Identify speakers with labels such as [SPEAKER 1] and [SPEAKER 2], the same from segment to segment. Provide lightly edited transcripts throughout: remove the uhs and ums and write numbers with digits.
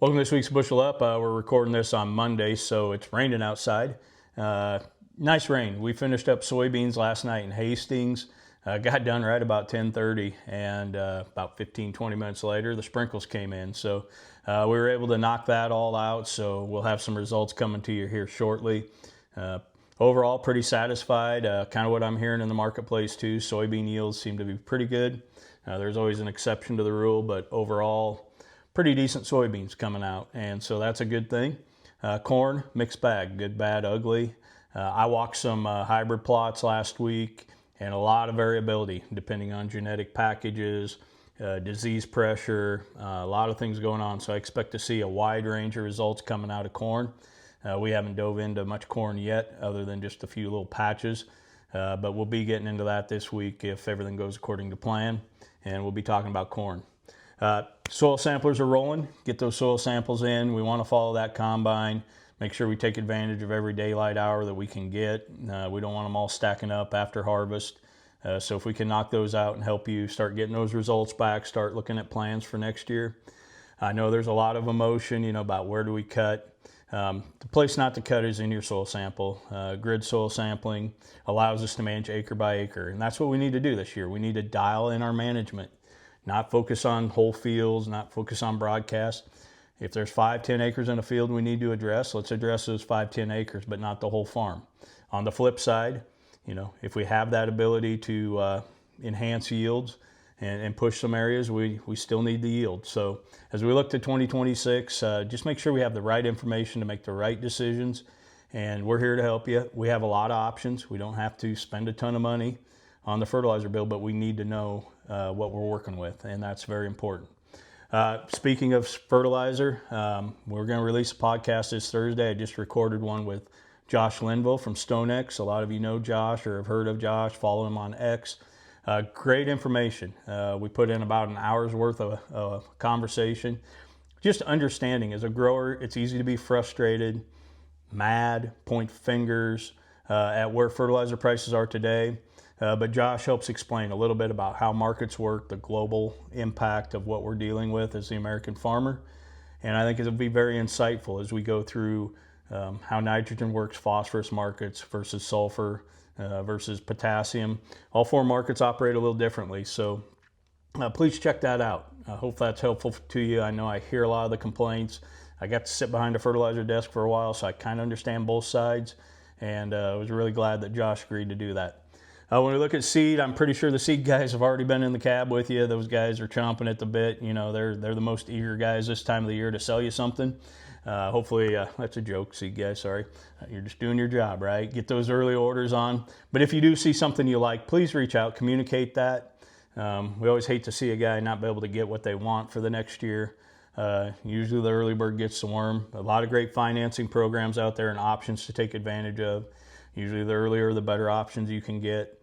[SPEAKER 1] Welcome to this week's Bushel Up. We're recording this on Monday, so it's raining outside. Nice rain. We finished up soybeans last night in Hastings. Got done right about 10:30, and about 15-20 minutes later, the sprinkles came in. So we were able to knock that all out, so we'll have some results coming to you here shortly. Overall, pretty satisfied. Kind of what I'm hearing in the marketplace too. Soybean yields seem to be pretty good. There's always an exception to the rule, but overall, pretty decent soybeans coming out, and so that's a good thing. Corn, mixed bag, good, bad, ugly. I walked some hybrid plots last week, and a lot of variability depending on genetic packages, disease pressure, a lot of things going on. So I expect to see a wide range of results coming out of corn. We haven't dove into much corn yet, other than just a few little patches, but we'll be getting into that this week if everything goes according to plan, and we'll be talking about corn. Soil samplers are rolling. Get those soil samples in. We want to follow that combine. Make sure we take advantage of every daylight hour that we can get. We don't want them all stacking up after harvest. So if we can knock those out and help you start getting those results back, start looking at plans for next year. I know there's a lot of emotion, about where do we cut. The place not to cut is in your soil sample. Grid soil sampling allows us to manage acre by acre, and that's what we need to do this year. We need to dial in our management. Not focus on whole fields, not focus on broadcast. If there's 5-10 acres in a field we need to address, let's address those 5-10 acres, but not the whole farm. On the flip side, if we have that ability to enhance yields and push some areas, we still need the yield. So as we look to 2026, just make sure we have the right information to make the right decisions, and we're here to help you. We have a lot of options. We don't have to spend a ton of money on the fertilizer bill, but we need to know what we're working with, and that's very important. Speaking of fertilizer, we're going to release a podcast this Thursday. I just recorded one with Josh Linville from StoneX. A lot of you know Josh or have heard of Josh, follow him on X. Great information. We put in about an hour's worth of conversation. Just understanding, as a grower, it's easy to be frustrated, mad, point fingers at where fertilizer prices are today. But Josh helps explain a little bit about how markets work, the global impact of what we're dealing with as the American farmer. And I think it'll be very insightful as we go through how nitrogen works, phosphorus markets versus sulfur versus potassium. All four markets operate a little differently, so please check that out. I hope that's helpful to you. I know I hear a lot of the complaints. I got to sit behind a fertilizer desk for a while, so I kind of understand both sides, and I was really glad that Josh agreed to do that. When we look at seed, I'm pretty sure the seed guys have already been in the cab with you. Those guys are chomping at the bit. They're the most eager guys this time of the year to sell you something. Hopefully, that's a joke, seed guys, sorry. You're just doing your job, right? Get those early orders on. But if you do see something you like, please reach out, communicate that. We always hate to see a guy not be able to get what they want for the next year. Usually the early bird gets the worm. A lot of great financing programs out there and options to take advantage of. Usually the earlier, the better options you can get.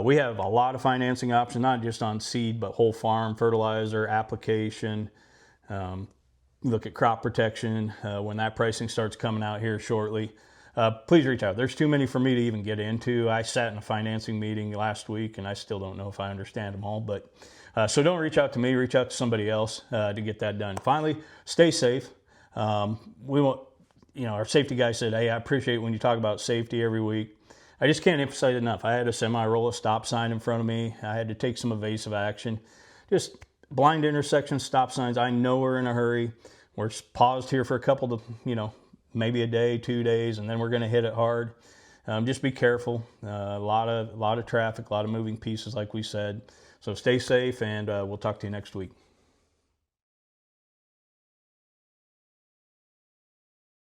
[SPEAKER 1] We have a lot of financing options, not just on seed, but whole farm, fertilizer, application. Look at crop protection when that pricing starts coming out here shortly. Please reach out. There's too many for me to even get into. I sat in a financing meeting last week, and I still don't know if I understand them all. But so don't reach out to me. Reach out to somebody else to get that done. Finally, stay safe. We want, our safety guy said, "Hey, I appreciate when you talk about safety every week." I just can't emphasize it enough. I had a semi roll a stop sign in front of me. I had to take some evasive action. Just blind intersections, stop signs. I know we're in a hurry. We're paused here for a couple of, maybe a day, 2 days, and then we're going to hit it hard. Just be careful. A lot of traffic, a lot of moving pieces, like we said. So stay safe, and we'll talk to you next week.